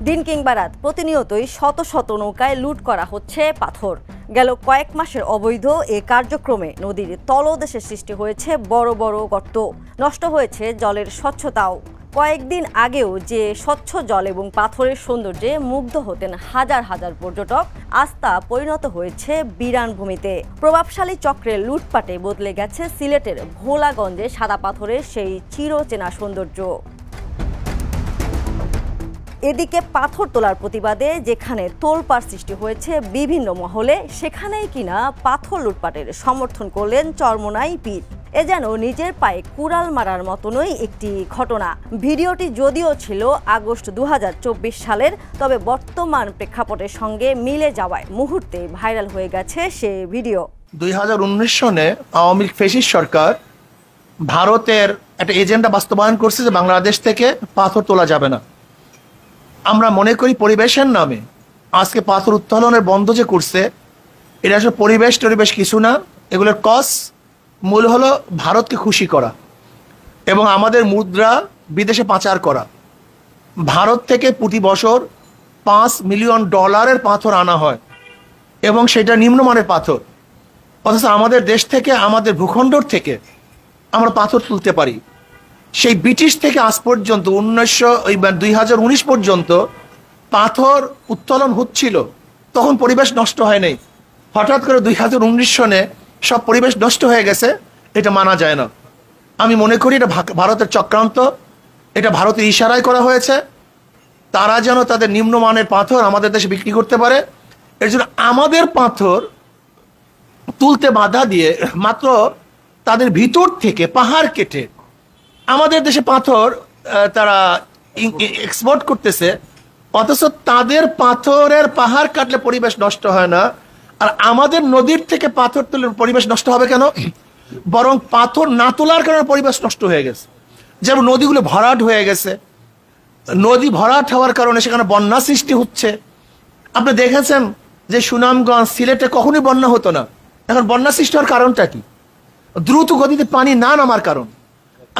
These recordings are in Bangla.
দিন কিংবা রাত প্রতিনিয়তই শত শত নৌকায় লুট করা হচ্ছে পাথর। গেল কয়েক মাসের অবৈধ এ কার্যক্রমে নদীর তলদেশে সৃষ্টি হয়েছে বড় বড় গর্ত, নষ্ট হয়েছে জলের স্বচ্ছতাও। কয়েকদিন আগেও যে স্বচ্ছ জল এবং পাথরের সৌন্দর্যে মুগ্ধ হতেন হাজার হাজার পর্যটক, আজ তা পরিণত হয়েছে বিরান ভূমিতে। প্রভাবশালী চক্রের লুটপাটে বদলে গেছে সিলেটের ভোলাগঞ্জে সাদা পাথরের সেই চিরচেনা সৌন্দর্য। এদিকে পাথর তোলার প্রতিবাদে যেখানে তোলপাড় সৃষ্টি হয়েছে বিভিন্ন মহলে, সেখানেই কিনা পাথর লুটপাটের সমর্থন করলেন চরমোনাই পীর। এ যেন নিজের পায়ে কুড়াল মারার মতনই একটি ঘটনা। ভিডিওটি যদিও ছিল আগস্ট 2024 সালের, তবে বর্তমান প্রেক্ষাপটের সঙ্গে মিলে যাওয়ায় মুহূর্তে ভাইরাল হয়ে গেছে সে ভিডিও। 2019 সনে আওয়ামী লীগ ফ্যাসিস্ট সরকার ভারতের একটা এজেন্ডা বাস্তবায়ন করছে যে বাংলাদেশ থেকে পাথর তোলা যাবে না। আমরা মনে করি পরিবেশের নামে আজকে পাথর উত্তোলনের বন্ধ যে করছে, এটা আসলে পরিবেশ কিছু না। এগুলোর মূল হলো ভারতকে খুশি করা এবং আমাদের মুদ্রা বিদেশে পাচার করা। ভারত থেকে প্রতি বছর $5 মিলিয়ন পাথর আনা হয় এবং সেটা নিম্নমানের পাথর, অথচ আমাদের দেশ থেকে, আমাদের ভূখণ্ডর থেকে আমরা পাথর তুলতে পারি। সেই ব্রিটিশ থেকে আজ পর্যন্ত 2019 পর্যন্ত পাথর উত্তোলন হচ্ছিল, তখন পরিবেশ নষ্ট হয় নাই। হঠাৎ করে 2019 সনে সব পরিবেশ নষ্ট হয়ে গেছে, এটা মানা যায় না। আমি মনে করি এটা ভারতের চক্রান্ত, এটা ভারতের ইশারায় করা হয়েছে। তারা যেন তাদের নিম্নমানের পাথর আমাদের দেশে বিক্রি করতে পারে, এর জন্য আমাদের পাথর তুলতে বাধা দিয়ে মাত্র তাদের ভিতর থেকে পাহাড় কেটে আমাদের দেশে পাথর তারা এক্সপোর্ট করতেছে, অথচ তাদের পাথরের পাহাড় কাটলে পরিবেশ নষ্ট হয় না, আর আমাদের নদীর থেকে পাথর তুলে পরিবেশ নষ্ট হবে কেন? বরং পাথর না তোলার কারণে পরিবেশ নষ্ট হয়ে গেছে। যেমন নদীগুলো ভরাট হয়ে গেছে, নদী ভরাট হওয়ার কারণে সেখানে বন্যা সৃষ্টি হচ্ছে। আপনি দেখেছেন যে সুনামগঞ্জ, সিলেটে কখনোই বন্যা হতো না, এখন বন্যা সৃষ্টি হওয়ার কারণটা কি? দ্রুত গতিতে পানি না নামার কারণ।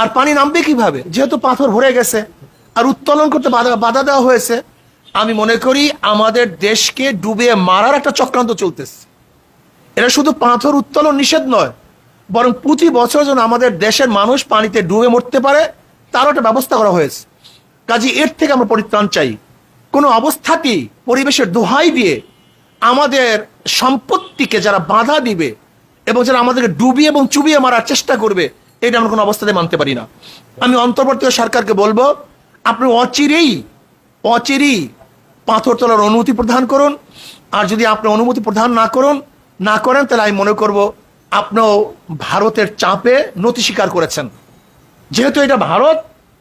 আর পানি নামবে কিভাবে? যেহেতু পাথর ভরে গেছে আর উত্তোলন করতে বাধা দেওয়া হয়েছে। আমি মনে করি আমাদের দেশকে ডুবিয়ে মারার একটা চক্রান্ত চলতেছে। এটা শুধু পাথর উত্তোলন নিষেধ নয়, বরং প্রতি বছর যেন আমাদের দেশের মানুষ পানিতে ডুবে মরতে পারে তারও একটা ব্যবস্থা করা হয়েছে। কাজে এর থেকে আমরা পরিত্রাণ চাই। কোনো অবস্থাতেই পরিবেশের দোহাই দিয়ে আমাদের সম্পত্তিকে যারা বাধা দিবে এবং যারা আমাদেরকে ডুবিয়ে এবং চুবিয়ে মারার চেষ্টা করবে, এটা আমরা কোনো অবস্থাতে মানতে পারি না। আমি অন্তর্বর্তী সরকারকে বলবো, আপনি অচিরেই পাথর তোলার অনুমতি প্রদান করুন। আর যদি আপনি অনুমতি প্রদান না করেন তাহলে আমি মনে করব আপনিও ভারতের চাপে নতি স্বীকার করেছেন। যেহেতু এটা ভারত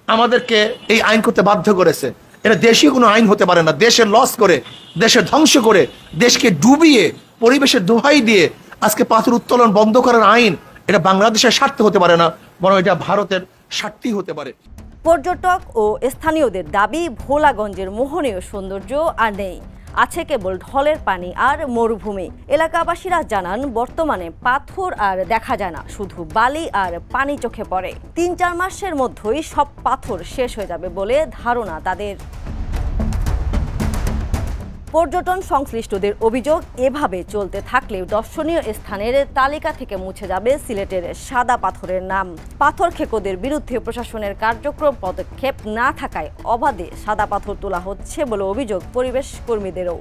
আমাদেরকে এই আইন করতে বাধ্য করেছে, এটা দেশীয় কোনো আইন হতে পারে না। দেশের লস করে, দেশের ধ্বংস করে, দেশকে ডুবিয়ে পরিবেশের দোহাই দিয়ে আজকে পাথর উত্তোলন বন্ধ করার আইন, এটা বাংলাদেশের স্বার্থে হতে পারে না, বরং এটা ভারতের স্বার্থেই হতে পারে। পর্যটক ও স্থানীয়দের দাবি, ভোলাগঞ্জের মোহনীয় সৌন্দর্য আর নেই, আছে কেবল ঢলের পানি আর মরুভূমি। এলাকাবাসীরা জানান, বর্তমানে পাথর আর দেখা যায় না, শুধু বালি আর পানি চোখে পড়ে। 3-4 মাসের মধ্যেই সব পাথর শেষ হয়ে যাবে বলে ধারণা তাদের। পর্যটন সংশ্লিষ্টদের অভিযোগ, এভাবে চলতে থাকলে দর্শনীয় স্থানের তালিকা থেকে মুছে যাবে সিলেটের সাদা পাথরের নাম। পাথর খেকোদের বিরুদ্ধে প্রশাসনের কার্যক্রম পদক্ষেপ না থাকায় অবাধে সাদা পাথর তোলা হচ্ছে বলে অভিযোগ পরিবেশ কর্মীদেরও।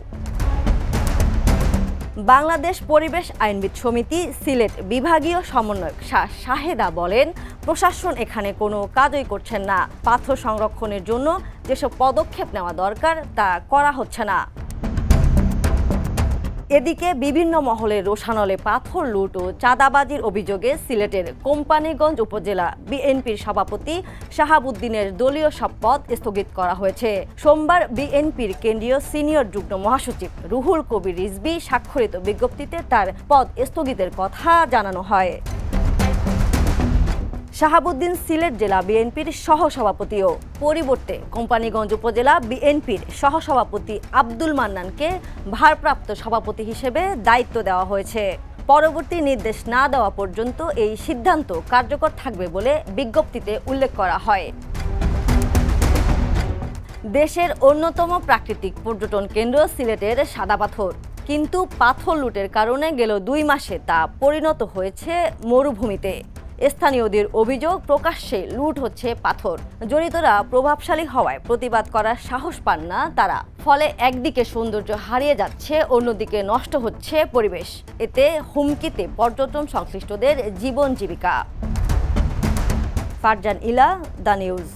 বাংলাদেশ পরিবেশ আইনবিদ সমিতি সিলেট বিভাগীয় সমন্বয়ক শাহেদা বলেন, প্রশাসন এখানে কোনো কাজই করছেন না। পাথর সংরক্ষণের জন্য যেসব পদক্ষেপ নেওয়া দরকার তা করা হচ্ছে না। এদিকে বিভিন্ন মহলের রোষানলে পাথর লুট ও চাঁদাবাজির অভিযোগে সিলেটের কোম্পানীগঞ্জ উপজেলা বিএনপির সভাপতি শাহাবুদ্দিনের দলীয় সব পদ স্থগিত করা হয়েছে। সোমবার বিএনপির কেন্দ্রীয় সিনিয়র যুগ্ম মহাসচিব রুহুল কবির রিজভী স্বাক্ষরিত বিজ্ঞপ্তিতে তার পদ স্থগিতের কথা জানানো হয়। শাহাবুদ্দিন সিলেট জেলা বিএনপির সহসভাপতিও। পরিবর্তে কোম্পানীগঞ্জ উপজেলা বিএনপির সহসভাপতি আব্দুল মান্নানকে ভারপ্রাপ্ত সভাপতি হিসেবে দায়িত্ব দেওয়া হয়েছে। পরবর্তী নির্দেশ না দেওয়া পর্যন্ত এই সিদ্ধান্ত কার্যকর থাকবে বলে বিজ্ঞপ্তিতে উল্লেখ করা হয়। দেশের অন্যতম প্রাকৃতিক পর্যটন কেন্দ্র সিলেটের সাদা পাথর, কিন্তু পাথর লুটের কারণে গেল 2 মাসে তা পরিণত হয়েছে মরুভূমিতে। স্থানীয়দের অভিযোগ, প্রকাশ্যে লুট হচ্ছে পাথর, জড়িতরা প্রভাবশালী হওয়ায় প্রতিবাদ করার সাহস পান না তারা। ফলে একদিকে সৌন্দর্য হারিয়ে যাচ্ছে, অন্যদিকে নষ্ট হচ্ছে পরিবেশ। এতে হুমকিতে পর্যটন সংশ্লিষ্টদের জীবন জীবিকা। ফারজান ইলা, দ্য নিউজ।